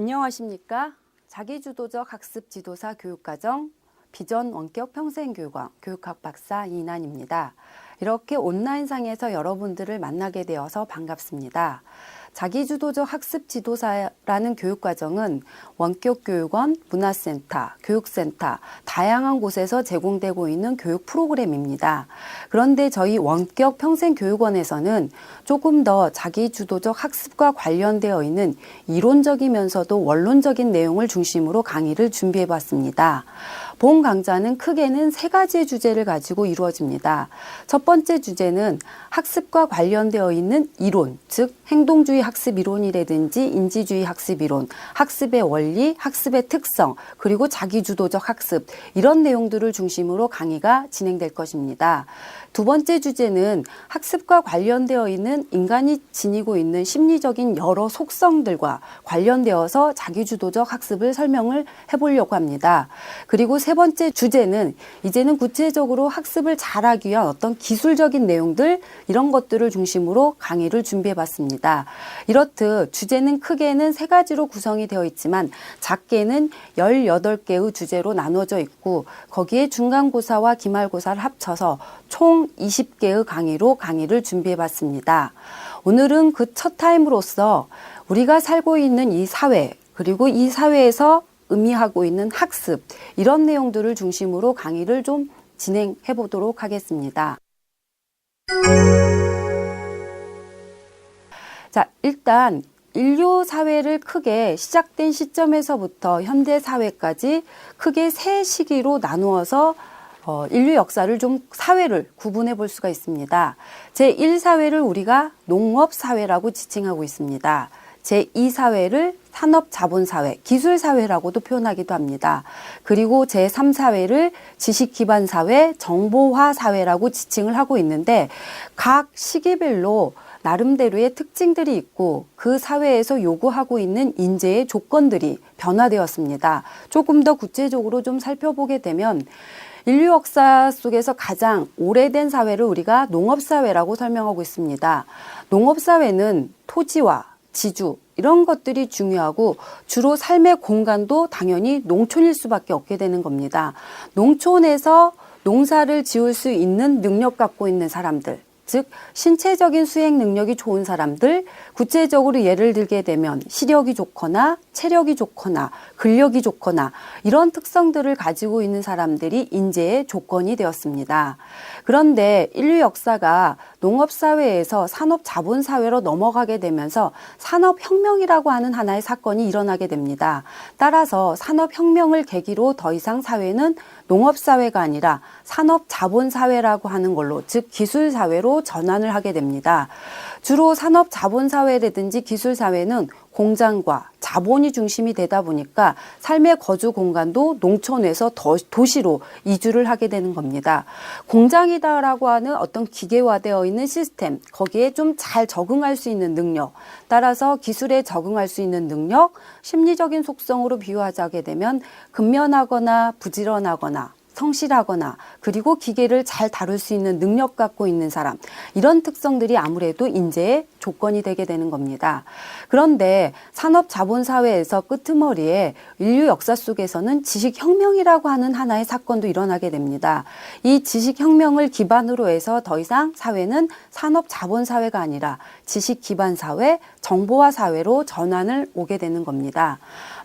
안녕하십니까? 자기주도적 학습 지도사 교육과정 비전 원격 평생교육원 교육학 박사 이인환입니다. 이렇게 온라인상에서 여러분들을 만나게 되어서 반갑습니다. 자기주도적 학습 지도사라는 교육과정은 원격교육원, 문화센터, 교육센터 다양한 곳에서 제공되고 있는 교육 프로그램입니다. 그런데 저희 원격 평생교육원에서는 조금 더 자기주도적 학습과 관련되어 있는 이론적이면서도 원론적인 내용을 중심으로 강의를 준비해 봤습니다. 본 강좌는 크게는 3가지의 주제를 가지고 이루어집니다. 첫 번째 주제는 학습과 관련되어 있는 이론, 즉 행동주의 학습 이론이라든지 인지주의 학습 이론, 학습의 원리, 학습의 특성, 그리고 자기주도적 학습 이런 내용들을 중심으로 강의가 진행될 것입니다. 두 번째 주제는 학습과 관련되어 있는 인간이 지니고 있는 심리적인 여러 속성들과 관련되어서 자기주도적 학습을 설명을 해보려고 합니다. 그리고 세 번째 주제는 이제는 구체적으로 학습을 잘하기 위한 어떤 기술적인 내용들 이런 것들을 중심으로 강의를 준비해 봤습니다. 이렇듯 주제는 크게는 3가지로 구성이 되어 있지만 작게는 18개의 주제로 나눠져 있고 거기에 중간고사와 기말고사를 합쳐서 총 20개의 강의로 강의를 준비해 봤습니다. 오늘은 그 첫 타임으로서 우리가 살고 있는 이 사회 그리고 이 사회에서 의미하고 있는 학습 이런 내용들을 중심으로 강의를 좀 진행해 보도록 하겠습니다. 자, 일단 인류 사회를 크게 시작된 시점에서부터 현대 사회까지 크게 3시기로 나누어서 인류 역사를 좀 사회를 구분해 볼 수가 있습니다. 제1사회를 우리가 농업사회라고 지칭하고 있습니다. 제2사회를 산업자본사회, 기술사회라고도 표현하기도 합니다. 그리고 제3사회를 지식기반사회, 정보화사회라고 지칭을 하고 있는데 각 시기별로 나름대로의 특징들이 있고 그 사회에서 요구하고 있는 인재의 조건들이 변화되었습니다. 조금 더 구체적으로 좀 살펴보게 되면 인류 역사 속에서 가장 오래된 사회를 우리가 농업사회라고 설명하고 있습니다. 농업사회는 토지와 지주 이런 것들이 중요하고 주로 삶의 공간도 당연히 농촌일 수밖에 없게 되는 겁니다. 농촌에서 농사를 지을 수 있는 능력 갖고 있는 사람들 즉 신체적인 수행 능력이 좋은 사람들 구체적으로 예를 들게 되면 시력이 좋거나 체력이 좋거나 근력이 좋거나 이런 특성들을 가지고 있는 사람들이 인재의 조건이 되었습니다. 그런데 인류 역사가 농업사회에서 산업자본사회로 넘어가게 되면서 산업혁명이라고 하는 하나의 사건이 일어나게 됩니다. 따라서 산업혁명을 계기로 더 이상 사회는 농업사회가 아니라 산업자본사회라고 하는 걸로 즉 기술사회로 전환을 하게 됩니다. 주로 산업자본사회라든지 기술사회는 공장과 자본이 중심이 되다 보니까 삶의 거주 공간도 농촌에서 도시로 이주를 하게 되는 겁니다. 공장이다라고 하는 어떤 기계화되어 있는 시스템, 거기에 좀 잘 적응할 수 있는 능력, 따라서 기술에 적응할 수 있는 능력, 심리적인 속성으로 비유하자게 되면 근면하거나 부지런하거나 성실하거나 그리고 기계를 잘 다룰 수 있는 능력 갖고 있는 사람 이런 특성들이 아무래도 인재의 조건이 되게 되는 겁니다. 그런데 산업자본사회에서 끄트머리에 인류 역사 속에서는 지식혁명이라고 하는 하나의 사건도 일어나게 됩니다. 이 지식혁명을 기반으로 해서 더 이상 사회는 산업자본사회가 아니라 지식기반사회, 정보화사회로 전환을 오게 되는 겁니다.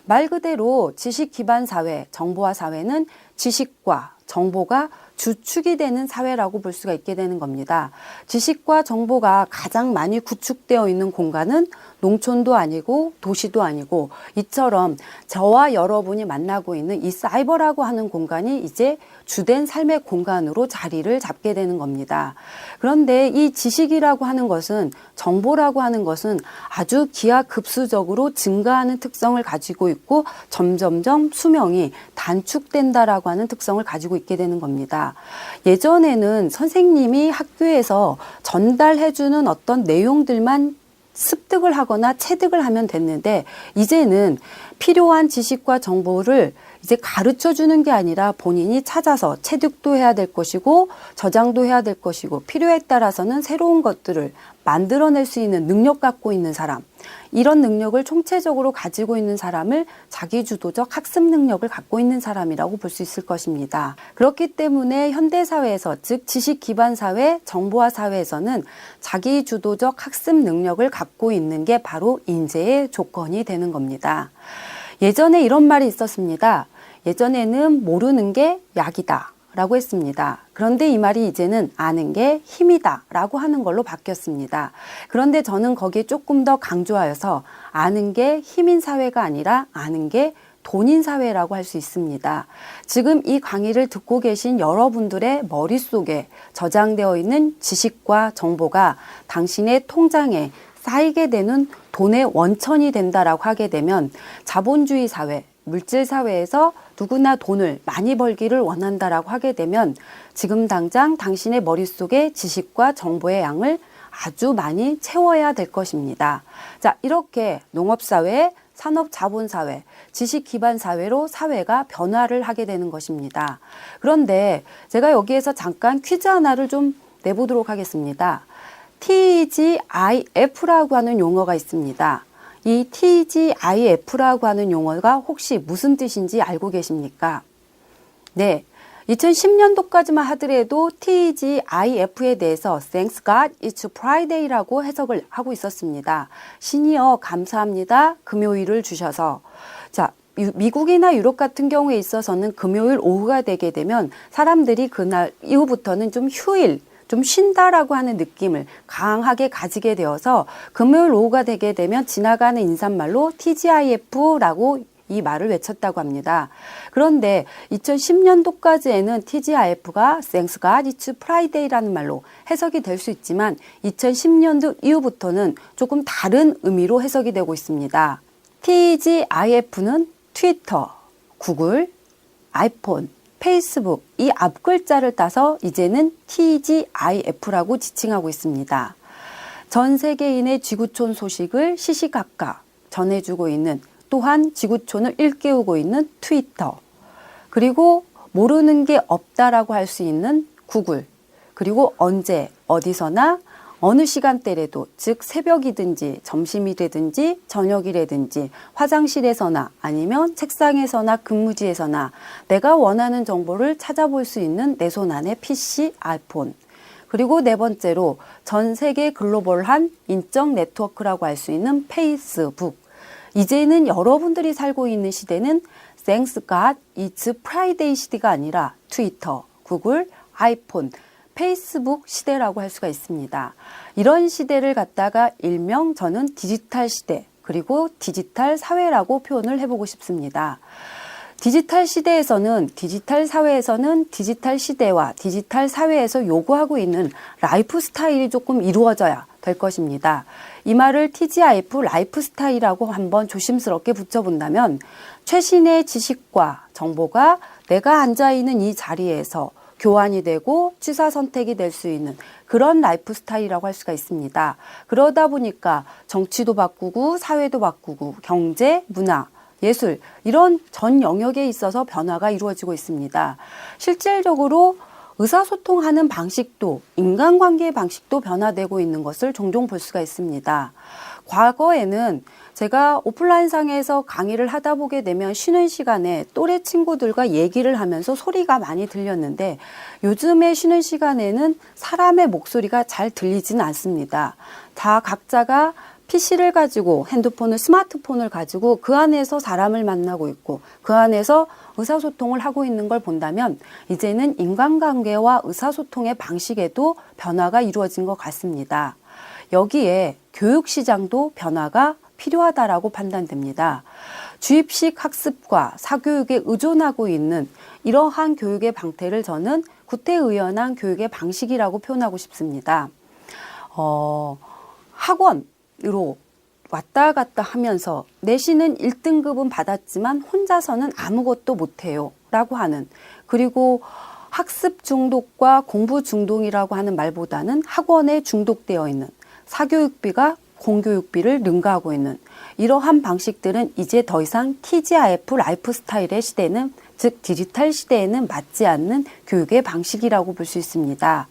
말 그대로 지식기반사회, 정보화사회는 지식과 정보가 주축이 되는 사회라고 볼 수가 있게 되는 겁니다. 지식과 정보가 가장 많이 구축되어 있는 공간은 농촌도 아니고 도시도 아니고 이처럼 저와 여러분이 만나고 있는 이 사이버라고 하는 공간이 이제 주된 삶의 공간으로 자리를 잡게 되는 겁니다. 그런데 이 지식이라고 하는 것은 정보라고 하는 것은 아주 기하급수적으로 증가하는 특성을 가지고 있고 점점점 수명이 단축된다라고 하는 특성을 가지고 있게 되는 겁니다. 예전에는 선생님이 학교에서 전달해주는 어떤 내용들만 습득을 하거나 체득을 하면 됐는데 이제는 필요한 지식과 정보를 이제 가르쳐 주는 게 아니라 본인이 찾아서 체득도 해야 될 것이고 저장도 해야 될 것이고 필요에 따라서는 새로운 것들을 만들어낼 수 있는 능력 갖고 있는 사람 이런 능력을 총체적으로 가지고 있는 사람을 자기주도적 학습 능력을 갖고 있는 사람이라고 볼 수 있을 것입니다. 그렇기 때문에 현대사회에서, 즉 지식 기반 사회, 정보화 사회에서는 자기주도적 학습 능력을 갖고 있는 게 바로 인재의 조건이 되는 겁니다. 예전에 이런 말이 있었습니다. 예전에는 모르는 게 약이다 라고 했습니다. 그런데 이 말이 이제는 아는 게 힘이다 라고 하는 걸로 바뀌었습니다. 그런데 저는 거기에 조금 더 강조하여서 아는 게 힘인 사회가 아니라 아는 게 돈인 사회라고 할 수 있습니다. 지금 이 강의를 듣고 계신 여러분들의 머릿속에 저장되어 있는 지식과 정보가 당신의 통장에 쌓이게 되는 돈의 원천이 된다라고 하게 되면 자본주의 사회, 물질 사회에서 누구나 돈을 많이 벌기를 원한다라고 하게 되면 지금 당장 당신의 머릿속에 지식과 정보의 양을 아주 많이 채워야 될 것입니다. 자, 이렇게 농업사회, 산업자본사회, 지식기반사회로 사회가 변화를 하게 되는 것입니다. 그런데 제가 여기에서 잠깐 퀴즈 하나를 좀 내보도록 하겠습니다. TGIF라고 하는 용어가 있습니다. 이 TGIF라고 하는 용어가 혹시 무슨 뜻인지 알고 계십니까? 네. 2010년도까지만 하더라도 TGIF에 대해서 Thanks God It's Friday라고 해석을 하고 있었습니다. 신이여 감사합니다. 금요일을 주셔서. 자, 미국이나 유럽 같은 경우에 있어서는 금요일 오후가 되게 되면 사람들이 그날 이후부터는 좀 휴일, 좀 쉰다라고 하는 느낌을 강하게 가지게 되어서 금요일 오후가 되게 되면 지나가는 인사말로 TGIF라고 이 말을 외쳤다고 합니다. 그런데 2010년도까지에는 TGIF가 Thanks God It's Friday라는 말로 해석이 될 수 있지만 2010년도 이후부터는 조금 다른 의미로 해석이 되고 있습니다. TGIF는 트위터, 구글, 아이폰, 페이스북 이 앞글자를 따서 이제는 TGIF라고 지칭하고 있습니다. 전 세계인의 지구촌 소식을 시시각각 전해주고 있는 또한 지구촌을 일깨우고 있는 트위터, 그리고 모르는 게 없다라고 할 수 있는 구글, 그리고 언제 어디서나 어느 시간대라도 즉 새벽이든지 점심이라든지 저녁이라든지 화장실에서나 아니면 책상에서나 근무지에서나 내가 원하는 정보를 찾아볼 수 있는 내 손 안의 PC, 아이폰, 그리고 네 번째로 전 세계 글로벌한 인적 네트워크라고 할 수 있는 페이스북. 이제는 여러분들이 살고 있는 시대는 Thanks God It's Friday 시대가 아니라 트위터, 구글, 아이폰, 페이스북 시대라고 할 수가 있습니다. 이런 시대를 갖다가 일명 저는 디지털 시대 그리고 디지털 사회라고 표현을 해보고 싶습니다. 디지털 시대에서는 디지털 사회에서는 디지털 시대와 디지털 사회에서 요구하고 있는 라이프 스타일이 조금 이루어져야 될 것입니다. 이 말을 TGIF 라이프 스타일이라고 한번 조심스럽게 붙여본다면 최신의 지식과 정보가 내가 앉아있는 이 자리에서 교환이 되고 취사 선택이 될 수 있는 그런 라이프 스타일이라고 할 수가 있습니다. 그러다 보니까 정치도 바꾸고 사회도 바꾸고 경제, 문화, 예술 이런 전 영역에 있어서 변화가 이루어지고 있습니다. 실질적으로 의사소통하는 방식도 인간관계의 방식도 변화되고 있는 것을 종종 볼 수가 있습니다. 과거에는 제가 오프라인상에서 강의를 하다 보게 되면 쉬는 시간에 또래 친구들과 얘기를 하면서 소리가 많이 들렸는데 요즘에 쉬는 시간에는 사람의 목소리가 잘 들리지는 않습니다. 다 각자가 PC를 가지고 핸드폰을 스마트폰을 가지고 그 안에서 사람을 만나고 있고 그 안에서 의사소통을 하고 있는 걸 본다면 이제는 인간관계와 의사소통의 방식에도 변화가 이루어진 것 같습니다. 여기에 교육시장도 변화가 필요하다라고 판단됩니다. 주입식 학습과 사교육에 의존하고 있는 이러한 교육의 방태를 저는 구태의연한 교육의 방식이라고 표현하고 싶습니다. 학원으로 왔다 갔다 하면서 내신은 1등급은 받았지만 혼자서는 아무것도 못해요 라고 하는, 그리고 학습 중독과 공부 중독이라고 하는 말보다는 학원에 중독되어 있는, 사교육비가 공교육비를 능가하고 있는 이러한 방식들은 이제 더 이상 TGIF 라이프 스타일의 시대는, 즉 디지털 시대에는 맞지 않는 교육의 방식이라고 볼 수 있습니다.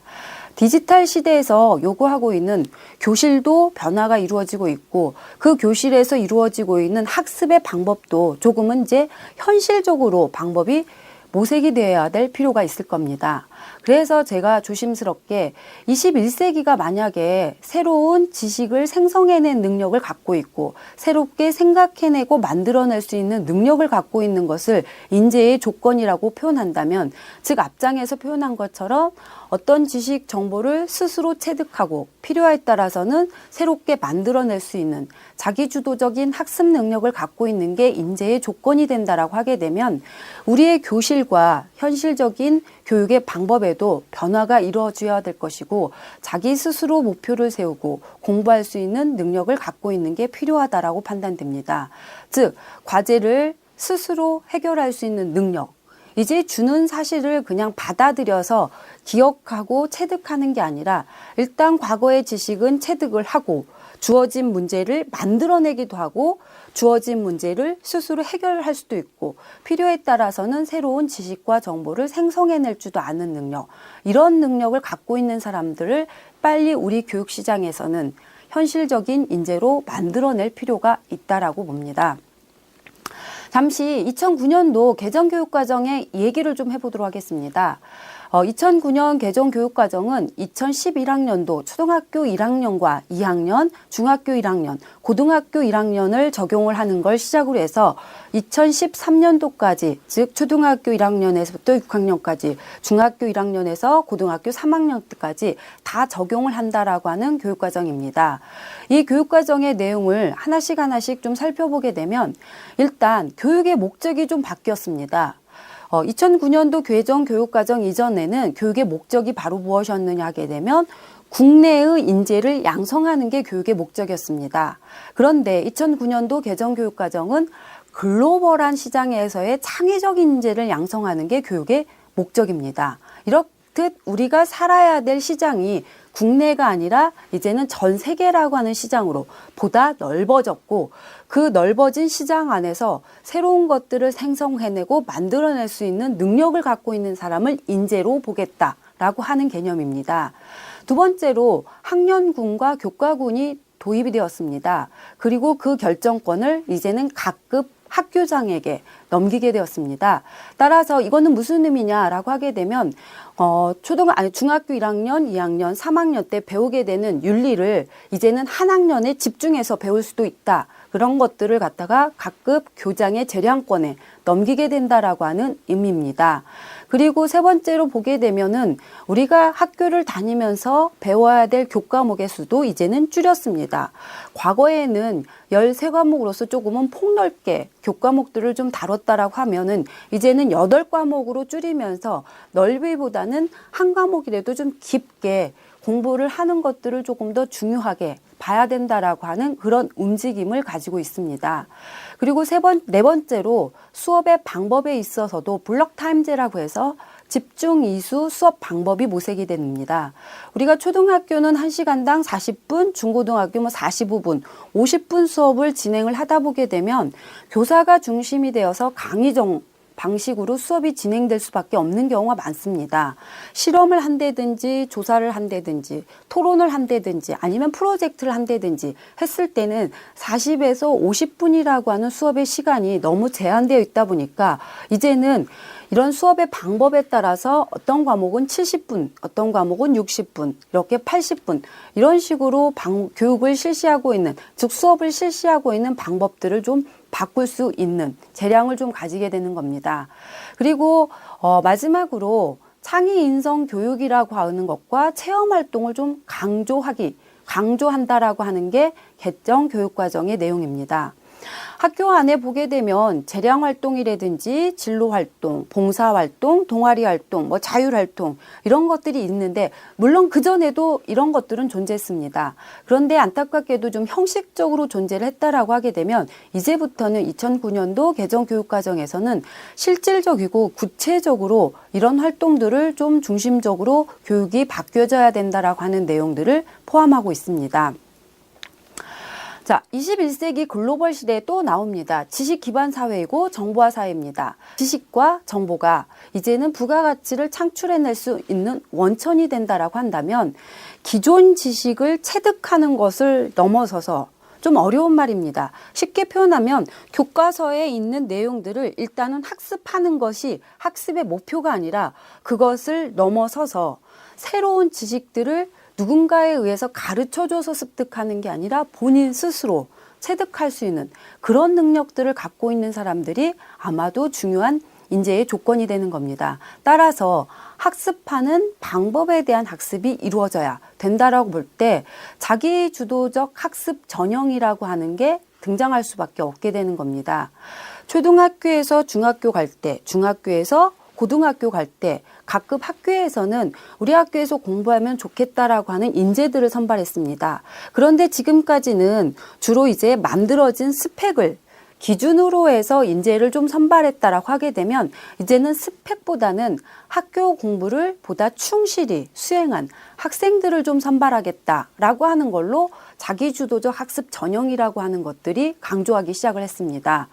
디지털 시대에서 요구하고 있는 교실도 변화가 이루어지고 있고 그 교실에서 이루어지고 있는 학습의 방법도 조금은 이제 현실적으로 방법이 모색이 되어야 될 필요가 있을 겁니다. 그래서 제가 조심스럽게 21세기가 만약에 새로운 지식을 생성해낸 능력을 갖고 있고 새롭게 생각해내고 만들어낼 수 있는 능력을 갖고 있는 것을 인재의 조건이라고 표현한다면, 즉 앞장에서 표현한 것처럼 어떤 지식 정보를 스스로 체득하고 필요에 따라서는 새롭게 만들어낼 수 있는 자기주도적인 학습 능력을 갖고 있는 게 인재의 조건이 된다라고 하게 되면 우리의 교실과 현실적인 교육의 방법에도 변화가 이루어져야 될 것이고 자기 스스로 목표를 세우고 공부할 수 있는 능력을 갖고 있는 게 필요하다라고 판단됩니다. 즉 과제를 스스로 해결할 수 있는 능력, 이제 주는 사실을 그냥 받아들여서 기억하고 체득하는 게 아니라 일단 과거의 지식은 체득을 하고 주어진 문제를 만들어내기도 하고 주어진 문제를 스스로 해결할 수도 있고 필요에 따라서는 새로운 지식과 정보를 생성해낼 줄도 아는 능력, 이런 능력을 갖고 있는 사람들을 빨리 우리 교육시장에서는 현실적인 인재로 만들어낼 필요가 있다라고 봅니다. 잠시 2009년도 개정교육과정의 얘기를 좀 해보도록 하겠습니다. 2009년 개정교육과정은 2011학년도 초등학교 1학년과 2학년, 중학교 1학년, 고등학교 1학년을 적용을 하는 걸 시작으로 해서 2013년도까지, 즉 초등학교 1학년에서부터 6학년까지, 중학교 1학년에서 고등학교 3학년까지 다 적용을 한다라고 하는 교육과정입니다. 이 교육과정의 내용을 하나씩 좀 살펴보게 되면 일단 교육의 목적이 좀 바뀌었습니다. 2009년도 개정 교육과정 이전에는 교육의 목적이 바로 무엇이었느냐 하게 되면 국내의 인재를 양성하는 게 교육의 목적이었습니다. 그런데 2009년도 개정 교육과정은 글로벌한 시장에서의 창의적 인재를 양성하는 게 교육의 목적입니다. 이렇듯 우리가 살아야 될 시장이 국내가 아니라 이제는 전 세계라고 하는 시장으로 보다 넓어졌고 그 넓어진 시장 안에서 새로운 것들을 생성해내고 만들어낼 수 있는 능력을 갖고 있는 사람을 인재로 보겠다라고 하는 개념입니다. 두 번째로 학년군과 교과군이 도입이 되었습니다. 그리고 그 결정권을 이제는 각급 학교장에게 넘기게 되었습니다. 따라서 이거는 무슨 의미냐라고 하게 되면 중학교 1학년, 2학년, 3학년 때 배우게 되는 윤리를 이제는 한 학년에 집중해서 배울 수도 있다. 그런 것들을 갖다가 각급 교장의 재량권에 넘기게 된다라고 하는 의미입니다. 그리고 세 번째로 보게 되면은 우리가 학교를 다니면서 배워야 될 교과목의 수도 이제는 줄였습니다. 과거에는 13과목으로서 조금은 폭넓게 교과목들을 좀 다뤘다라고 하면은 이제는 8과목으로 줄이면서 넓이보다는 한 과목이라도 좀 깊게 공부를 하는 것들을 조금 더 중요하게 봐야 된다라고 하는 그런 움직임을 가지고 있습니다. 그리고 네 번째로 수업의 방법에 있어서도 블록타임제라고 해서 집중 이수 수업 방법이 모색이 됩니다. 우리가 초등학교는 1시간당 40분, 중고등학교 45분, 50분 수업을 진행을 하다 보게 되면 교사가 중심이 되어서 강의정 방식으로 수업이 진행될 수밖에 없는 경우가 많습니다. 실험을 한다든지 조사를 한다든지 토론을 한다든지 아니면 프로젝트를 한다든지 했을 때는 40에서 50분이라고 하는 수업의 시간이 너무 제한되어 있다 보니까 이제는 이런 수업의 방법에 따라서 어떤 과목은 70분, 어떤 과목은 60분, 이렇게 80분 이런 식으로 교육을 실시하고 있는, 즉 수업을 실시하고 있는 방법들을 좀 바꿀 수 있는 재량을 좀 가지게 되는 겁니다. 그리고 마지막으로 창의 인성 교육이라고 하는 것과 체험 활동을 좀 강조한다라고 하는 게 개정 교육과정의 내용입니다. 학교 안에 보게 되면 재량 활동이라든지 진로 활동, 봉사 활동, 동아리 활동, 자율 활동 이런 것들이 있는데 물론 그전에도 이런 것들은 존재했습니다. 그런데 안타깝게도 좀 형식적으로 존재를 했다라고 하게 되면 이제부터는 2009년도 개정 교육과정에서는 실질적이고 구체적으로 이런 활동들을 좀 중심적으로 교육이 바뀌어져야 된다라고 하는 내용들을 포함하고 있습니다. 자, 21세기 글로벌 시대에 또 나옵니다. 지식 기반 사회이고 정보화 사회입니다. 지식과 정보가 이제는 부가가치를 창출해낼 수 있는 원천이 된다라고 한다면 기존 지식을 체득하는 것을 넘어서서 좀 어려운 말입니다. 쉽게 표현하면 교과서에 있는 내용들을 일단은 학습하는 것이 학습의 목표가 아니라 그것을 넘어서서 새로운 지식들을 누군가에 의해서 가르쳐줘서 습득하는 게 아니라 본인 스스로 체득할 수 있는 그런 능력들을 갖고 있는 사람들이 아마도 중요한 인재의 조건이 되는 겁니다. 따라서 학습하는 방법에 대한 학습이 이루어져야 된다라고 볼 때 자기 주도적 학습 전형이라고 하는 게 등장할 수밖에 없게 되는 겁니다. 초등학교에서 중학교 갈 때, 중학교에서 고등학교 갈 때 각급 학교에서는 우리 학교에서 공부하면 좋겠다라고 하는 인재들을 선발했습니다. 그런데 지금까지는 주로 이제 만들어진 스펙을 기준으로 해서 인재를 좀 선발했다라고 하게 되면 이제는 스펙보다는 학교 공부를 보다 충실히 수행한 학생들을 좀 선발하겠다라고 하는 걸로 자기주도적 학습 전형이라고 하는 것들이 강조하기 시작을 했습니다.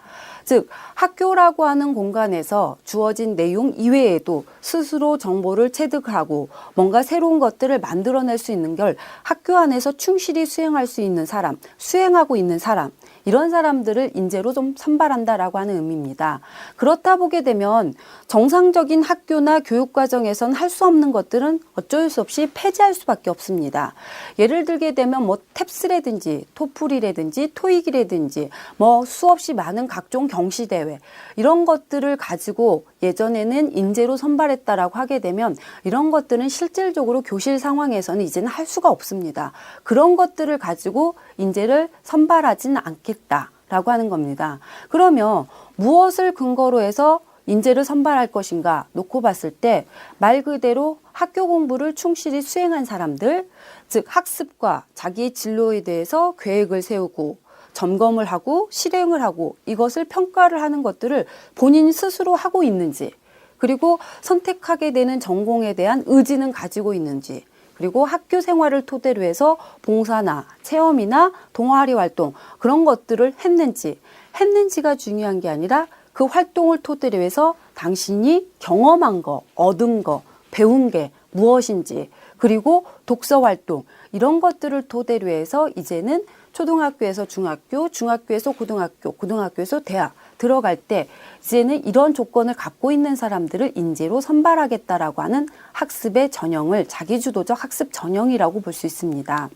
즉 학교라고 하는 공간에서 주어진 내용 이외에도 스스로 정보를 체득하고 뭔가 새로운 것들을 만들어낼 수 있는 걸 학교 안에서 충실히 수행할 수 있는 사람, 수행하고 있는 사람 이런 사람들을 인재로 좀 선발한다라고 하는 의미입니다. 그렇다 보게 되면 정상적인 학교나 교육과정에선 할 수 없는 것들은 어쩔 수 없이 폐지할 수밖에 없습니다. 예를 들게 되면 뭐 탭스라든지 토플이라든지 토익이라든지 뭐 수없이 많은 각종 경시대회 이런 것들을 가지고 예전에는 인재로 선발했다라고 하게 되면 이런 것들은 실질적으로 교실 상황에서는 이제는 할 수가 없습니다. 그런 것들을 가지고 인재를 선발하지는 않겠다라고 하는 겁니다. 그러면 무엇을 근거로 해서 인재를 선발할 것인가 놓고 봤을 때 말 그대로 학교 공부를 충실히 수행한 사람들, 즉 학습과 자기의 진로에 대해서 계획을 세우고 점검을 하고 실행을 하고 이것을 평가를 하는 것들을 본인 스스로 하고 있는지, 그리고 선택하게 되는 전공에 대한 의지는 가지고 있는지, 그리고 학교 생활을 토대로 해서 봉사나 체험이나 동아리 활동 그런 것들을 했는지가 중요한 게 아니라 그 활동을 토대로 해서 당신이 경험한 거, 얻은 거, 배운 게 무엇인지, 그리고 독서 활동 이런 것들을 토대로 해서 이제는 초등학교에서 중학교, 중학교에서 고등학교, 고등학교에서 대학 들어갈 때 이제는 이런 조건을 갖고 있는 사람들을 인재로 선발하겠다라고 하는 학습의 전형을 자기주도적 학습 전형이라고 볼 수 있습니다.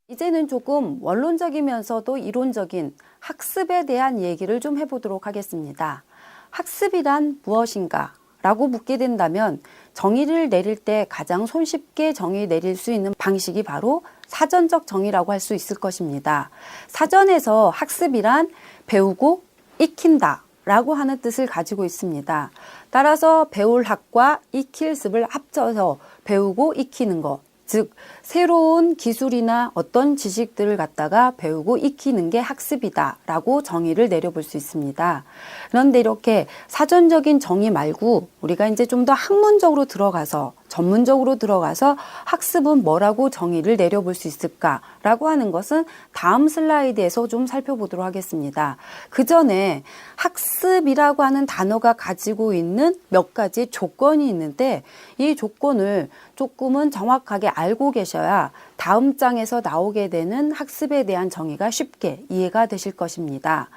이제는 조금 원론적이면서도 이론적인 학습에 대한 얘기를 좀 해보도록 하겠습니다. 학습이란 무엇인가? 라고 묻게 된다면 정의를 내릴 때 가장 손쉽게 정의 내릴 수 있는 방식이 바로 사전적 정의라고 할 수 있을 것입니다. 사전에서 학습이란 배우고 익힌다 라고 하는 뜻을 가지고 있습니다. 따라서 배울 학과 익힐 습을 합쳐서 배우고 익히는 것, 즉 새로운 기술이나 어떤 지식들을 갖다가 배우고 익히는 게 학습이다 라고 정의를 내려볼 수 있습니다. 그런데 이렇게 사전적인 정의 말고 우리가 이제 좀 더 학문적으로 들어가서 전문적으로 들어가서 학습은 뭐라고 정의를 내려볼 수 있을까라고 하는 것은 다음 슬라이드에서 좀 살펴보도록 하겠습니다. 그 전에 학습이라고 하는 단어가 가지고 있는 몇 가지 조건이 있는데 이 조건을 조금은 정확하게 알고 계셔야 다음 장에서 나오게 되는 학습에 대한 정의가 쉽게 이해가 되실 것입니다.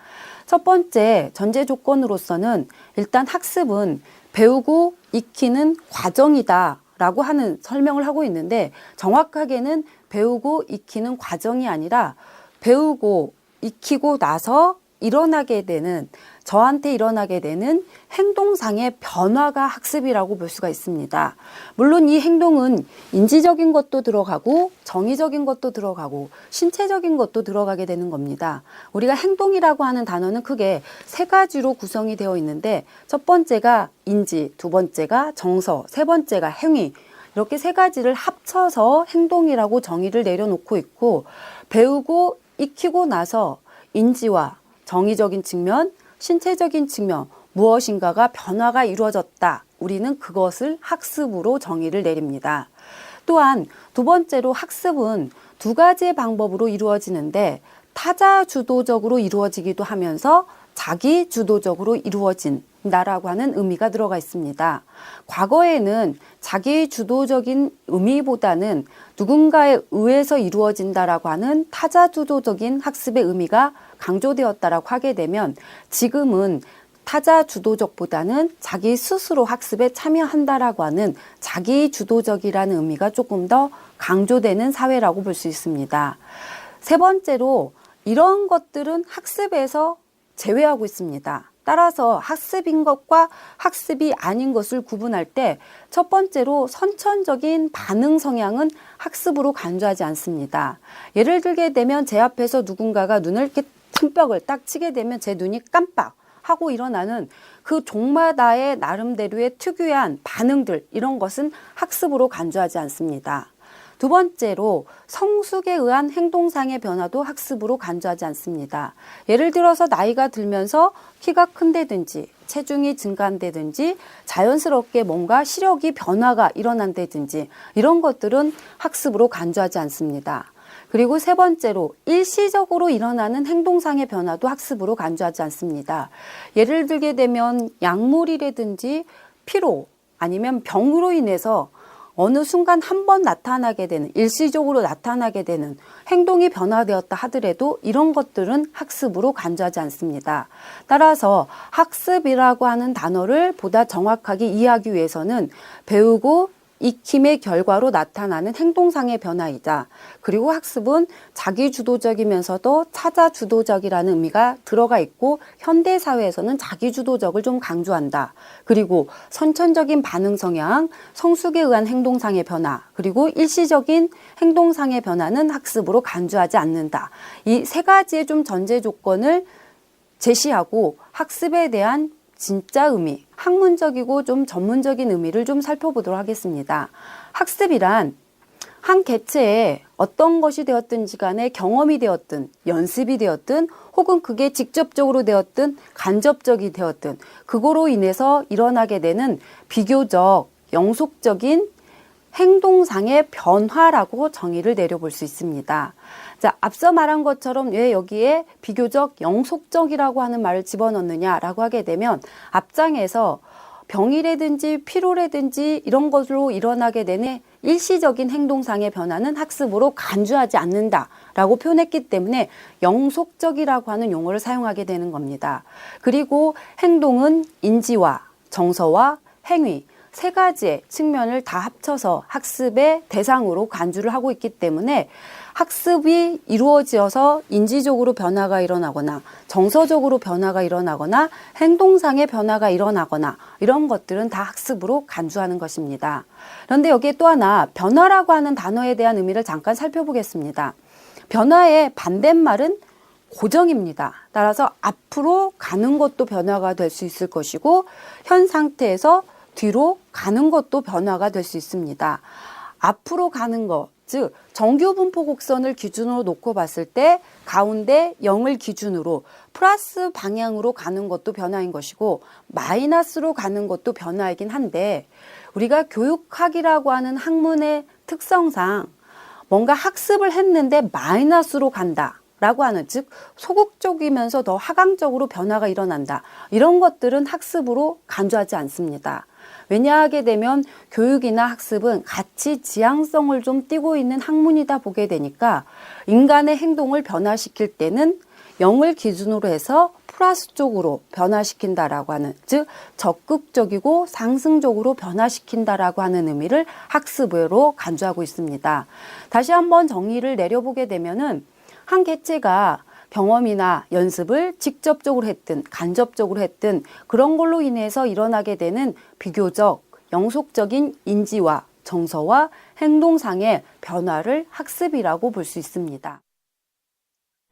첫 번째 전제 조건으로서는 일단 학습은 배우고 익히는 과정이다 라고 하는 설명을 하고 있는데 정확하게는 배우고 익히는 과정이 아니라 배우고 익히고 나서 저한테 일어나게 되는 행동상의 변화가 학습이라고 볼 수가 있습니다. 물론 이 행동은 인지적인 것도 들어가고 정의적인 것도 들어가고 신체적인 것도 들어가게 되는 겁니다. 우리가 행동이라고 하는 단어는 크게 세 가지로 구성이 되어 있는데 첫 번째가 인지, 두 번째가 정서, 세 번째가 행위 이렇게 세 가지를 합쳐서 행동이라고 정의를 내려놓고 있고 배우고 익히고 나서 인지와 정의적인 측면, 신체적인 측면 무엇인가가 변화가 이루어졌다. 우리는 그것을 학습으로 정의를 내립니다. 또한 두 번째로 학습은 두 가지의 방법으로 이루어지는데 타자 주도적으로 이루어지기도 하면서 자기 주도적으로 이루어진다라고 하는 의미가 들어가 있습니다. 과거에는 자기 주도적인 의미보다는 누군가에 의해서 이루어진다라고 하는 타자 주도적인 학습의 의미가 강조되었다라고 하게 되면 지금은 타자 주도적보다는 자기 스스로 학습에 참여한다라고 하는 자기 주도적이라는 의미가 조금 더 강조되는 사회라고 볼 수 있습니다. 세 번째로 이런 것들은 학습에서 제외하고 있습니다. 따라서 학습인 것과 학습이 아닌 것을 구분할 때 첫 번째로 선천적인 반응 성향은 학습으로 간주하지 않습니다. 예를 들게 되면 제 앞에서 누군가가 눈을 이렇게 손뼉을 딱 치게 되면 제 눈이 깜빡 하고 일어나는 그 종마다의 나름대로의 특유한 반응들, 이런 것은 학습으로 간주하지 않습니다. 두 번째로 성숙에 의한 행동상의 변화도 학습으로 간주하지 않습니다. 예를 들어서 나이가 들면서 키가 큰다든지 체중이 증가한다든지 자연스럽게 뭔가 시력이 변화가 일어난다든지 이런 것들은 학습으로 간주하지 않습니다. 그리고 세 번째로 일시적으로 일어나는 행동상의 변화도 학습으로 간주하지 않습니다. 예를 들게 되면 약물이라든지 피로 아니면 병으로 인해서 어느 순간 한 번 나타나게 되는, 일시적으로 나타나게 되는 행동이 변화되었다 하더라도 이런 것들은 학습으로 간주하지 않습니다. 따라서 학습이라고 하는 단어를 보다 정확하게 이해하기 위해서는 배우고 익힘의 결과로 나타나는 행동상의 변화이자, 그리고 학습은 자기주도적이면서도 타자주도적이라는 의미가 들어가 있고 현대사회에서는 자기주도적을 좀 강조한다. 그리고 선천적인 반응 성향, 성숙에 의한 행동상의 변화, 그리고 일시적인 행동상의 변화는 학습으로 간주하지 않는다. 이 세 가지의 좀 전제 조건을 제시하고 학습에 대한 진짜 의미, 학문적이고 좀 전문적인 의미를 좀 살펴보도록 하겠습니다. 학습이란 한 개체에 어떤 것이 되었든지 간에 경험이 되었든 연습이 되었든 혹은 그게 직접적으로 되었든 간접적이 되었든 그거로 인해서 일어나게 되는 비교적 영속적인 행동상의 변화라고 정의를 내려볼 수 있습니다. 자, 앞서 말한 것처럼 왜 여기에 비교적 영속적이라고 하는 말을 집어넣느냐라고 하게 되면 앞장에서 병이라든지 피로라든지 이런 것으로 일어나게 되는 일시적인 행동상의 변화는 학습으로 간주하지 않는다라고 표현했기 때문에 영속적이라고 하는 용어를 사용하게 되는 겁니다. 그리고 행동은 인지와 정서와 행위 세 가지의 측면을 다 합쳐서 학습의 대상으로 간주를 하고 있기 때문에 학습이 이루어져서 인지적으로 변화가 일어나거나 정서적으로 변화가 일어나거나 행동상의 변화가 일어나거나 이런 것들은 다 학습으로 간주하는 것입니다. 그런데 여기에 또 하나 변화라고 하는 단어에 대한 의미를 잠깐 살펴보겠습니다. 변화의 반대말은 고정입니다. 따라서 앞으로 가는 것도 변화가 될 수 있을 것이고 현 상태에서 뒤로 가는 것도 변화가 될 수 있습니다. 앞으로 가는 것, 즉 정규 분포 곡선을 기준으로 놓고 봤을 때 가운데 0을 기준으로 플러스 방향으로 가는 것도 변화인 것이고 마이너스로 가는 것도 변화이긴 한데 우리가 교육학이라고 하는 학문의 특성상 뭔가 학습을 했는데 마이너스로 간다. 라고 하는 즉 소극적이면서 더 하강적으로 변화가 일어난다. 이런 것들은 학습으로 간주하지 않습니다. 왜냐하게 되면 교육이나 학습은 같이 지향성을 좀 띠고 있는 학문이다 보게 되니까 인간의 행동을 변화시킬 때는 0을 기준으로 해서 플러스 쪽으로 변화시킨다라고 하는 즉 적극적이고 상승적으로 변화시킨다라고 하는 의미를 학습으로 간주하고 있습니다. 다시 한번 정의를 내려보게 되면은 한 개체가 경험이나 연습을 직접적으로 했든 간접적으로 했든 그런 걸로 인해서 일어나게 되는 비교적 영속적인 인지와 정서와 행동상의 변화를 학습이라고 볼 수 있습니다.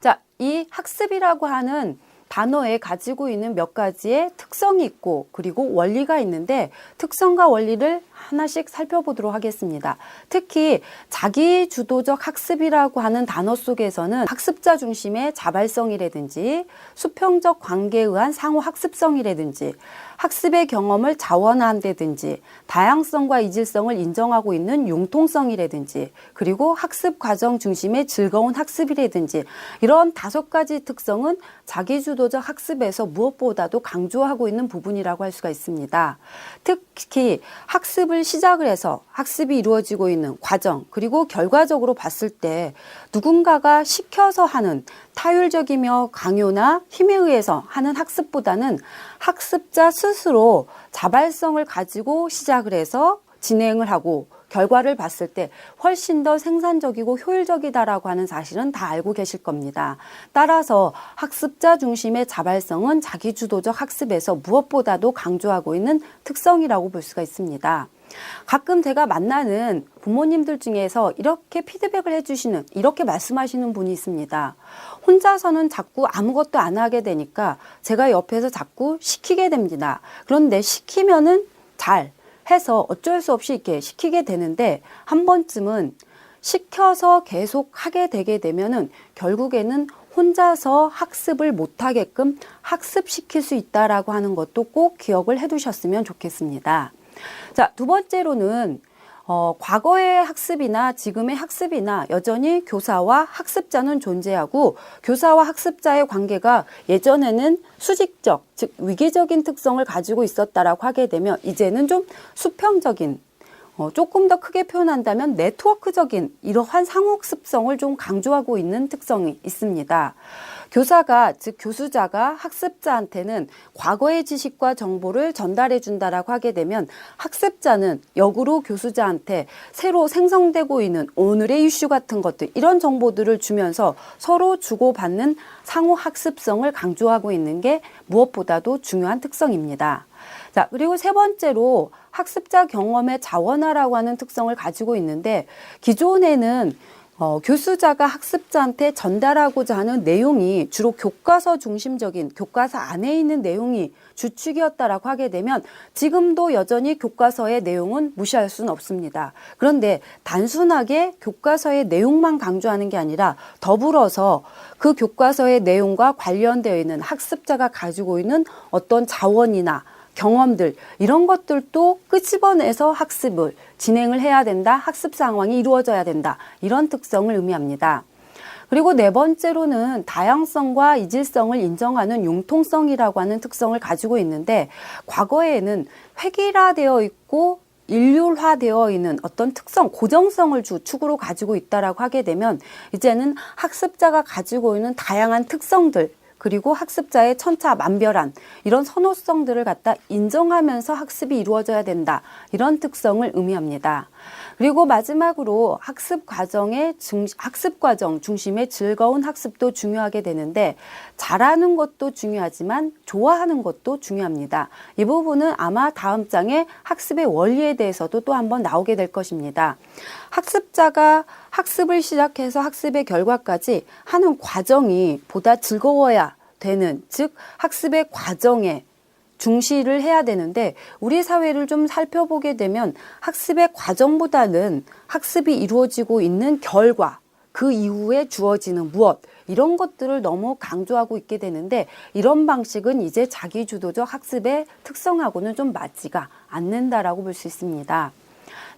자, 이 학습이라고 하는 단어에 가지고 있는 몇 가지의 특성이 있고 그리고 원리가 있는데 특성과 원리를 하나씩 살펴보도록 하겠습니다. 특히 자기주도적 학습이라고 하는 단어 속에서는 학습자 중심의 자발성이라든지 수평적 관계에 의한 상호 학습성이라든지 학습의 경험을 자원화한다든지 다양성과 이질성을 인정하고 있는 융통성이라든지 그리고 학습 과정 중심의 즐거운 학습이라든지 이런 5가지 특성은 자기주도적 학습에서 무엇보다도 강조하고 있는 부분이라고 할 수가 있습니다. 특히 학습을 시작을 해서 학습이 이루어지고 있는 과정 그리고 결과적으로 봤을 때 누군가가 시켜서 하는 타율적이며 강요나 힘에 의해서 하는 학습보다는 학습자 스스로 자발성을 가지고 시작을 해서 진행을 하고 결과를 봤을 때 훨씬 더 생산적이고 효율적이다라고 하는 사실은 다 알고 계실 겁니다. 따라서 학습자 중심의 자발성은 자기주도적 학습에서 무엇보다도 강조하고 있는 특성이라고 볼 수가 있습니다. 가끔 제가 만나는 부모님들 중에서 이렇게 피드백을 해주시는, 이렇게 말씀하시는 분이 있습니다. 혼자서는 자꾸 아무것도 안 하게 되니까 제가 옆에서 자꾸 시키게 됩니다. 그런데 시키면은 잘 해서 어쩔 수 없이 이렇게 시키게 되는데 한 번쯤은 시켜서 계속 하게 되게 되면은 결국에는 혼자서 학습을 못하게끔 학습시킬 수 있다라고 하는 것도 꼭 기억을 해두셨으면 좋겠습니다. 자, 두 번째로는 과거의 학습이나 지금의 학습이나 여전히 교사와 학습자는 존재하고 교사와 학습자의 관계가 예전에는 수직적, 즉 위계적인 특성을 가지고 있었다라고 하게 되면 이제는 좀 수평적인, 조금 더 크게 표현한다면 네트워크적인 이러한 상호학습성을 좀 강조하고 있는 특성이 있습니다. 교사가, 즉 교수자가 학습자한테는 과거의 지식과 정보를 전달해 준다라고 하게 되면 학습자는 역으로 교수자한테 새로 생성되고 있는 오늘의 이슈 같은 것들 이런 정보들을 주면서 서로 주고받는 상호학습성을 강조하고 있는 게 무엇보다도 중요한 특성입니다. 자, 그리고 세 번째로 학습자 경험의 자원화라고 하는 특성을 가지고 있는데 기존에는 교수자가 학습자한테 전달하고자 하는 내용이 주로 교과서 중심적인 교과서 안에 있는 내용이 주축이었다라고 하게 되면 지금도 여전히 교과서의 내용은 무시할 수는 없습니다. 그런데 단순하게 교과서의 내용만 강조하는 게 아니라 더불어서 그 교과서의 내용과 관련되어 있는 학습자가 가지고 있는 어떤 자원이나 경험들 이런 것들도 끄집어내서 학습을 진행을 해야 된다. 학습 상황이 이루어져야 된다. 이런 특성을 의미합니다. 그리고 네 번째로는 다양성과 이질성을 인정하는 융통성이라고 하는 특성을 가지고 있는데 과거에는 획일화되어 있고 일률화되어 있는 어떤 특성, 고정성을 축으로 가지고 있다라고 하게 되면 이제는 학습자가 가지고 있는 다양한 특성들 그리고 학습자의 천차만별한 이런 선호성들을 갖다 인정하면서 학습이 이루어져야 된다. 이런 특성을 의미합니다. 그리고 마지막으로 학습 과정 중심의 즐거운 학습도 중요하게 되는데 잘하는 것도 중요하지만 좋아하는 것도 중요합니다. 이 부분은 아마 다음 장에 학습의 원리에 대해서도 또 한번 나오게 될 것입니다. 학습자가 학습을 시작해서 학습의 결과까지 하는 과정이 보다 즐거워야 되는, 즉 학습의 과정에 중시를 해야 되는데 우리 사회를 좀 살펴보게 되면 학습의 과정보다는 학습이 이루어지고 있는 결과, 그 이후에 주어지는 무엇 이런 것들을 너무 강조하고 있게 되는데 이런 방식은 이제 자기주도적 학습의 특성하고는 좀 맞지가 않는다라고 볼 수 있습니다.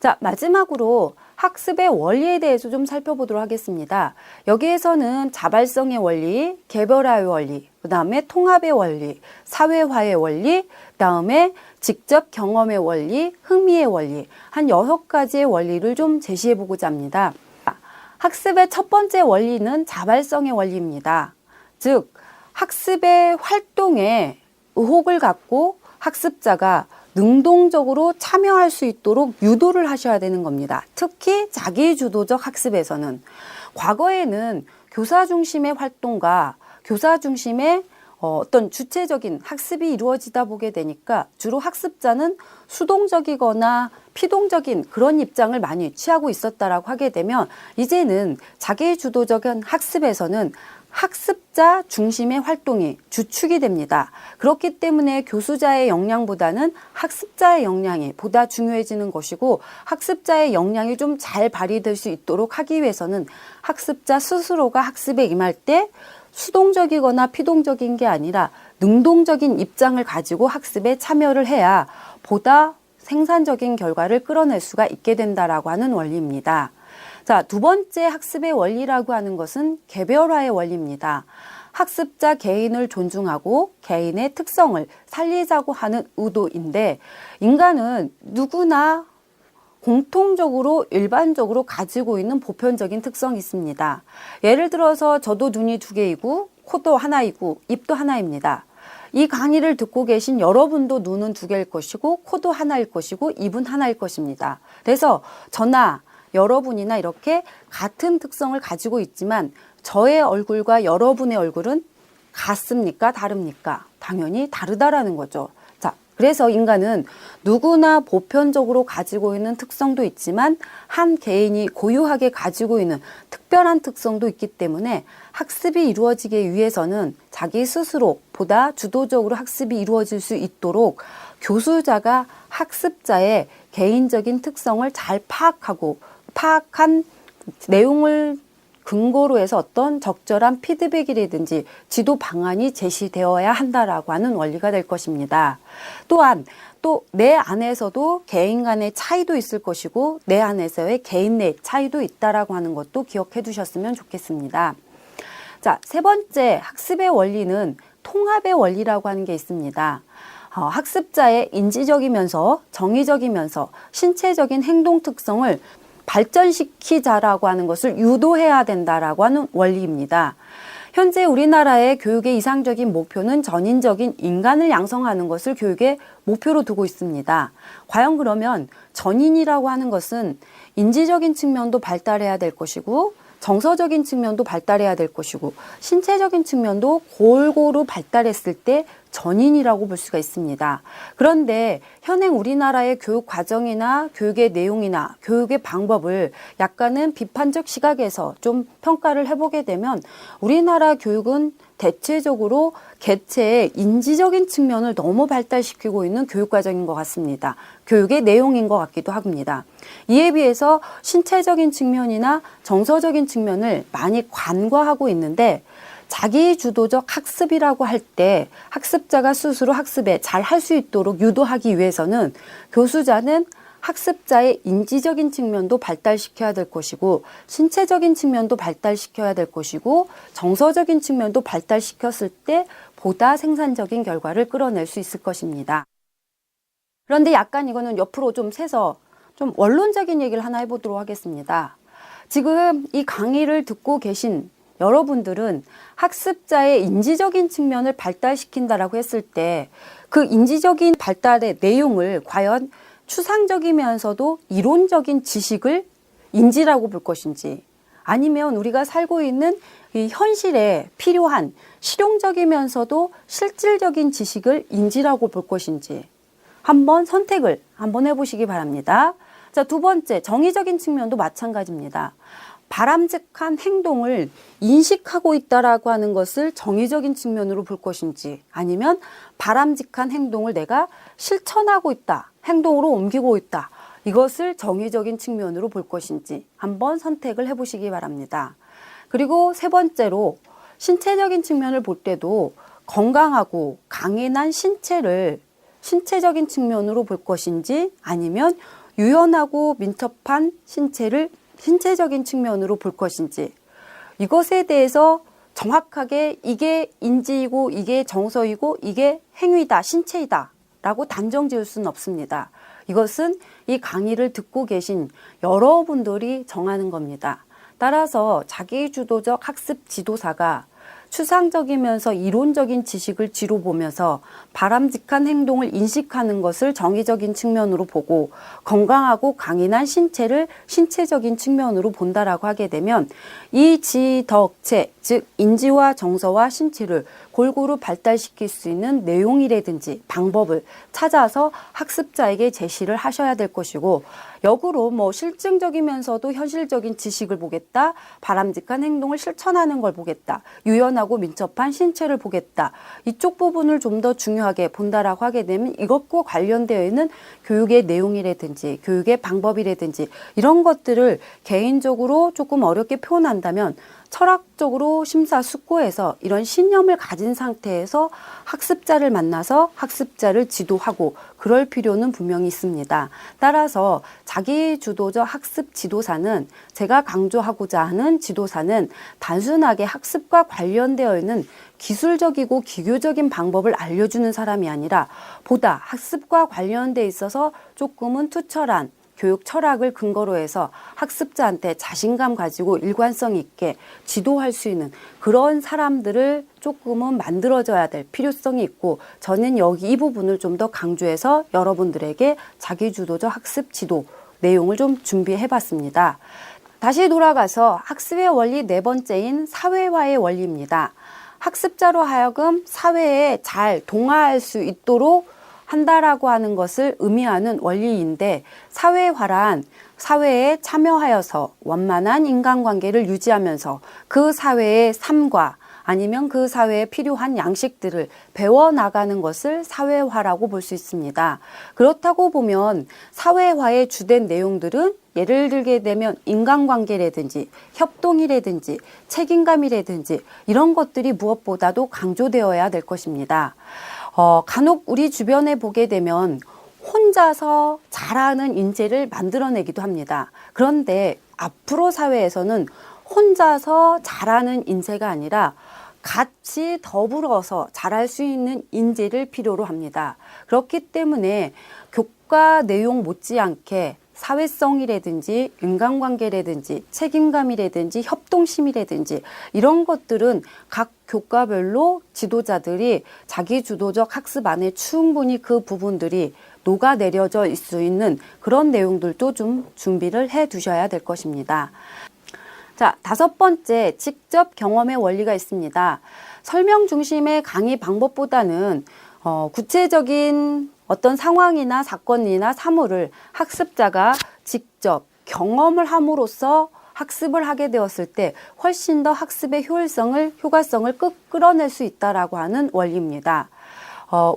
자, 마지막으로 학습의 원리에 대해서 좀 살펴보도록 하겠습니다. 여기에서는 자발성의 원리, 개별화의 원리, 그 다음에 통합의 원리, 사회화의 원리, 그 다음에 직접 경험의 원리, 흥미의 원리, 한 6가지의 원리를 좀 제시해 보고자 합니다. 학습의 첫 번째 원리는 자발성의 원리입니다. 즉, 학습의 활동에 의혹을 갖고 학습자가 능동적으로 참여할 수 있도록 유도를 하셔야 되는 겁니다. 특히 자기주도적 학습에서는 과거에는 교사 중심의 활동과 교사 중심의 어떤 주체적인 학습이 이루어지다 보게 되니까 주로 학습자는 수동적이거나 피동적인 그런 입장을 많이 취하고 있었다라고 하게 되면 이제는 자기주도적인 학습에서는 학습자 중심의 활동이 주축이 됩니다. 그렇기 때문에 교수자의 역량보다는 학습자의 역량이 보다 중요해지는 것이고 학습자의 역량이 좀 잘 발휘될 수 있도록 하기 위해서는 학습자 스스로가 학습에 임할 때 수동적이거나 피동적인 게 아니라 능동적인 입장을 가지고 학습에 참여를 해야 보다 생산적인 결과를 끌어낼 수가 있게 된다라고 하는 원리입니다. 자, 두 번째 학습의 원리라고 하는 것은 개별화의 원리입니다. 학습자 개인을 존중하고 개인의 특성을 살리자고 하는 의도인데, 인간은 누구나 공통적으로 일반적으로 가지고 있는 보편적인 특성이 있습니다. 예를 들어서 저도 눈이 두 개이고 코도 하나이고 입도 하나입니다. 이 강의를 듣고 계신 여러분도 눈은 두 개일 것이고 코도 하나일 것이고 입은 하나일 것입니다. 그래서 저나 여러분이나 이렇게 같은 특성을 가지고 있지만 저의 얼굴과 여러분의 얼굴은 같습니까? 다릅니까? 당연히 다르다라는 거죠. 자, 그래서 인간은 누구나 보편적으로 가지고 있는 특성도 있지만 한 개인이 고유하게 가지고 있는 특별한 특성도 있기 때문에 학습이 이루어지기 위해서는 자기 스스로 보다 주도적으로 학습이 이루어질 수 있도록 교수자가 학습자의 개인적인 특성을 잘 파악한 내용을 근거로 해서 어떤 적절한 피드백이라든지 지도 방안이 제시되어야 한다라고 하는 원리가 될 것입니다. 또한 또 내 안에서도 개인 간의 차이도 있을 것이고 내 안에서의 개인 내 차이도 있다라고 하는 것도 기억해 두셨으면 좋겠습니다. 자, 세 번째 학습의 원리는 통합의 원리라고 하는 게 있습니다. 학습자의 인지적이면서 정의적이면서 신체적인 행동 특성을 발전시키자라고 하는 것을 유도해야 된다라고 하는 원리입니다. 현재 우리나라의 교육의 이상적인 목표는 전인적인 인간을 양성하는 것을 교육의 목표로 두고 있습니다. 과연 그러면 전인이라고 하는 것은 인지적인 측면도 발달해야 될 것이고 정서적인 측면도 발달해야 될 것이고 신체적인 측면도 골고루 발달했을 때 전인이라고 볼 수가 있습니다. 그런데 현행 우리나라의 교육 과정이나 교육의 내용이나 교육의 방법을 약간은 비판적 시각에서 좀 평가를 해보게 되면 우리나라 교육은 대체적으로 개체의 인지적인 측면을 너무 발달시키고 있는 교육 과정인 것 같습니다. 교육의 내용인 것 같기도 합니다. 이에 비해서 신체적인 측면이나 정서적인 측면을 많이 간과하고 있는데 자기주도적 학습이라고 할 때 학습자가 스스로 학습에 잘 할 수 있도록 유도하기 위해서는 교수자는 학습자의 인지적인 측면도 발달시켜야 될 것이고 신체적인 측면도 발달시켜야 될 것이고 정서적인 측면도 발달시켰을 때 보다 생산적인 결과를 끌어낼 수 있을 것입니다. 그런데 약간 이거는 옆으로 좀 새서 좀 원론적인 얘기를 하나 해보도록 하겠습니다. 지금 이 강의를 듣고 계신 여러분들은 학습자의 인지적인 측면을 발달시킨다라고 했을 때 그 인지적인 발달의 내용을 과연 추상적이면서도 이론적인 지식을 인지라고 볼 것인지 아니면 우리가 살고 있는 이 현실에 필요한 실용적이면서도 실질적인 지식을 인지라고 볼 것인지 한번 선택을 한번 해보시기 바랍니다. 자, 두 번째, 정의적인 측면도 마찬가지입니다. 바람직한 행동을 인식하고 있다라고 하는 것을 정의적인 측면으로 볼 것인지 아니면 바람직한 행동을 내가 실천하고 있다, 행동으로 옮기고 있다, 이것을 정의적인 측면으로 볼 것인지 한번 선택을 해보시기 바랍니다. 그리고 세 번째로 신체적인 측면을 볼 때도 건강하고 강인한 신체를 신체적인 측면으로 볼 것인지 아니면 유연하고 민첩한 신체를 신체적인 측면으로 볼 것인지 이것에 대해서 정확하게 이게 인지이고 이게 정서이고 이게 행위다, 신체이다 라고 단정 지을 수는 없습니다. 이것은 이 강의를 듣고 계신 여러분들이 정하는 겁니다. 따라서 자기주도적 학습 지도사가 추상적이면서 이론적인 지식을 뒤로 보면서 바람직한 행동을 인식하는 것을 정의적인 측면으로 보고 건강하고 강인한 신체를 신체적인 측면으로 본다라고 하게 되면 이 지덕체, 즉 인지와 정서와 신체를 골고루 발달시킬 수 있는 내용이라든지 방법을 찾아서 학습자에게 제시를 하셔야 될 것이고 역으로 뭐 실증적이면서도 현실적인 지식을 보겠다, 바람직한 행동을 실천하는 걸 보겠다, 유연하고 민첩한 신체를 보겠다, 이쪽 부분을 좀 더 중요하게 본다라고 하게 되면 이것과 관련되어 있는 교육의 내용이라든지 교육의 방법이라든지 이런 것들을 개인적으로 조금 어렵게 표현한다면 철학적으로 심사숙고해서 이런 신념을 가진 상태에서 학습자를 만나서 학습자를 지도하고 그럴 필요는 분명히 있습니다. 따라서 자기주도적 학습 지도사는, 제가 강조하고자 하는 지도사는 단순하게 학습과 관련되어 있는 기술적이고 기교적인 방법을 알려주는 사람이 아니라 보다 학습과 관련돼 있어서 조금은 투철한 교육 철학을 근거로 해서 학습자한테 자신감 가지고 일관성 있게 지도할 수 있는 그런 사람들을 조금은 만들어져야 될 필요성이 있고, 저는 여기 이 부분을 좀 더 강조해서 여러분들에게 자기주도적 학습 지도 내용을 좀 준비해 봤습니다. 다시 돌아가서 학습의 원리 네 번째인 사회화의 원리입니다. 학습자로 하여금 사회에 잘 동화할 수 있도록 한다라고 하는 것을 의미하는 원리인데, 사회화란 사회에 참여하여서 원만한 인간관계를 유지하면서 그 사회의 삶과 아니면 그 사회에 필요한 양식들을 배워나가는 것을 사회화라고 볼 수 있습니다. 그렇다고 보면 사회화의 주된 내용들은 예를 들게 되면 인간관계라든지 협동이라든지 책임감이라든지 이런 것들이 무엇보다도 강조되어야 될 것입니다. 간혹 우리 주변에 보게 되면 혼자서 잘하는 인재를 만들어내기도 합니다. 그런데 앞으로 사회에서는 혼자서 잘하는 인재가 아니라 같이 더불어서 잘할 수 있는 인재를 필요로 합니다. 그렇기 때문에 교과 내용 못지않게 사회성이라든지 인간관계라든지 책임감이라든지 협동심이라든지 이런 것들은 각 교과별로 지도자들이 자기주도적 학습 안에 충분히 그 부분들이 녹아내려져 있을 수 있는 그런 내용들도 좀 준비를 해 두셔야 될 것입니다. 자, 다섯 번째, 직접 경험의 원리가 있습니다. 설명 중심의 강의 방법보다는 구체적인 어떤 상황이나 사건이나 사물을 학습자가 직접 경험을 함으로써 학습을 하게 되었을 때 훨씬 더 학습의 효과성을 끌어낼 수 있다라고 하는 원리입니다.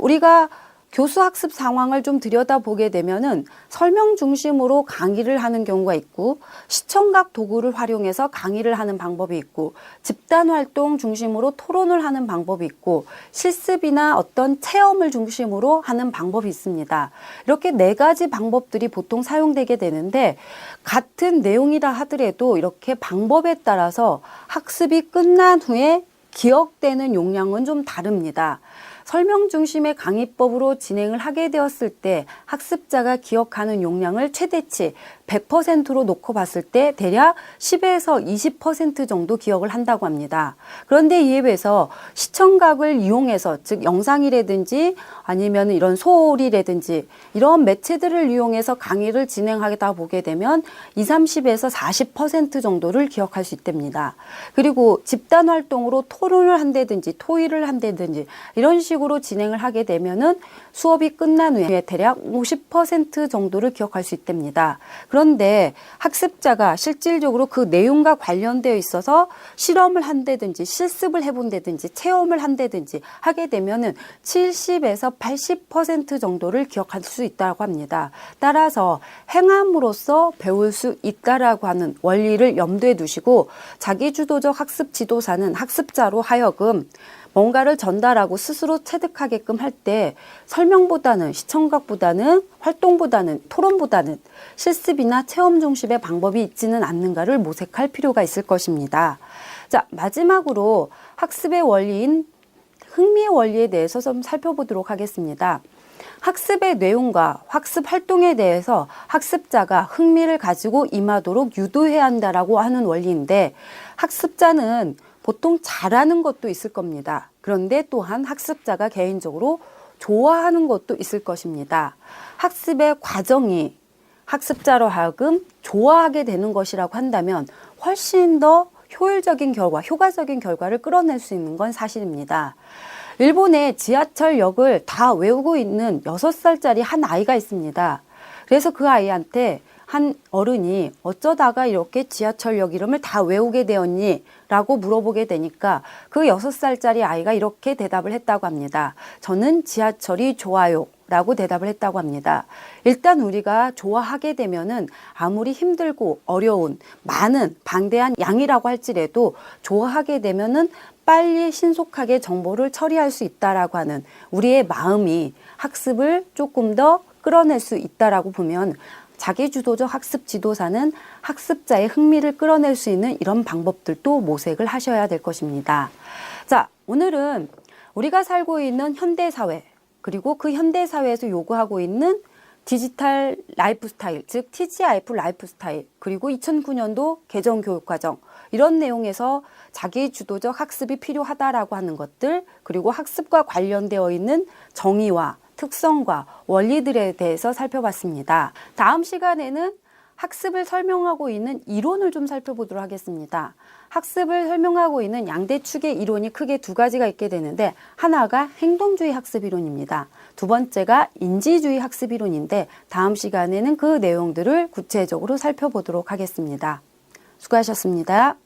우리가 교수 학습 상황을 좀 들여다보게 되면은 설명 중심으로 강의를 하는 경우가 있고, 시청각 도구를 활용해서 강의를 하는 방법이 있고, 집단 활동 중심으로 토론을 하는 방법이 있고, 실습이나 어떤 체험을 중심으로 하는 방법이 있습니다. 이렇게 네 가지 방법들이 보통 사용되게 되는데, 같은 내용이라 하더라도 이렇게 방법에 따라서 학습이 끝난 후에 기억되는 용량은 좀 다릅니다. 설명 중심의 강의법으로 진행을 하게 되었을 때 학습자가 기억하는 용량을 최대치 100%로 놓고 봤을 때 대략 10에서 20% 정도 기억을 한다고 합니다. 그런데 이에 비해서 시청각을 이용해서, 즉 영상이라든지 아니면 이런 소리라든지 이런 매체들을 이용해서 강의를 진행하다 보게 되면 30에서 40% 정도를 기억할 수 있답니다. 그리고 집단 활동으로 토론을 한다든지 토의를 한다든지 이런 식으로 진행을 하게 되면은 수업이 끝난 후에 대략 50% 정도를 기억할 수 있답니다. 그런데 학습자가 실질적으로 그 내용과 관련되어 있어서 실험을 한다든지 실습을 해본다든지 체험을 한다든지 하게 되면은 70에서 80% 정도를 기억할 수 있다고 합니다. 따라서 행함으로써 배울 수 있다라고 하는 원리를 염두에 두시고, 자기주도적 학습 지도사는 학습자로 하여금 뭔가를 전달하고 스스로 체득하게끔 할 때 설명보다는, 시청각보다는, 활동보다는, 토론보다는 실습이나 체험 중심의 방법이 있지는 않는가를 모색할 필요가 있을 것입니다. 자, 마지막으로 학습의 원리인 흥미의 원리에 대해서 좀 살펴보도록 하겠습니다. 학습의 내용과 학습 활동에 대해서 학습자가 흥미를 가지고 임하도록 유도해야 한다라고 하는 원리인데, 학습자는 보통 잘하는 것도 있을 겁니다. 그런데 또한 학습자가 개인적으로 좋아하는 것도 있을 것입니다. 학습의 과정이 학습자로 하여금 좋아하게 되는 것이라고 한다면 훨씬 더 효율적인 결과, 효과적인 결과를 끌어낼 수 있는 건 사실입니다. 일본의 지하철역을 다 외우고 있는 6살짜리 한 아이가 있습니다. 그래서 그 아이한테 한 어른이 어쩌다가 이렇게 지하철역 이름을 다 외우게 되었니? 라고 물어보게 되니까 그 6살짜리 아이가 이렇게 대답을 했다고 합니다. 저는 지하철이 좋아요. 라고 대답을 했다고 합니다. 일단 우리가 좋아하게 되면은 아무리 힘들고 어려운 많은 방대한 양이라고 할지라도 좋아하게 되면은 빨리 신속하게 정보를 처리할 수 있다라고 하는 우리의 마음이 학습을 조금 더 끌어낼 수 있다라고 보면 자기주도적 학습 지도사는 학습자의 흥미를 끌어낼 수 있는 이런 방법들도 모색을 하셔야 될 것입니다. 자, 오늘은 우리가 살고 있는 현대사회 그리고 그 현대사회에서 요구하고 있는 디지털 라이프 스타일, 즉 TGIF 라이프 스타일, 그리고 2009년도 개정교육과정 이런 내용에서 자기주도적 학습이 필요하다라고 하는 것들, 그리고 학습과 관련되어 있는 정의와 특성과 원리들에 대해서 살펴봤습니다. 다음 시간에는 학습을 설명하고 있는 이론을 좀 살펴보도록 하겠습니다. 학습을 설명하고 있는 양대축의 이론이 크게 2가지가 있게 되는데 하나가 행동주의 학습 이론입니다. 2번째가 인지주의 학습 이론인데 다음 시간에는 그 내용들을 구체적으로 살펴보도록 하겠습니다. 수고하셨습니다.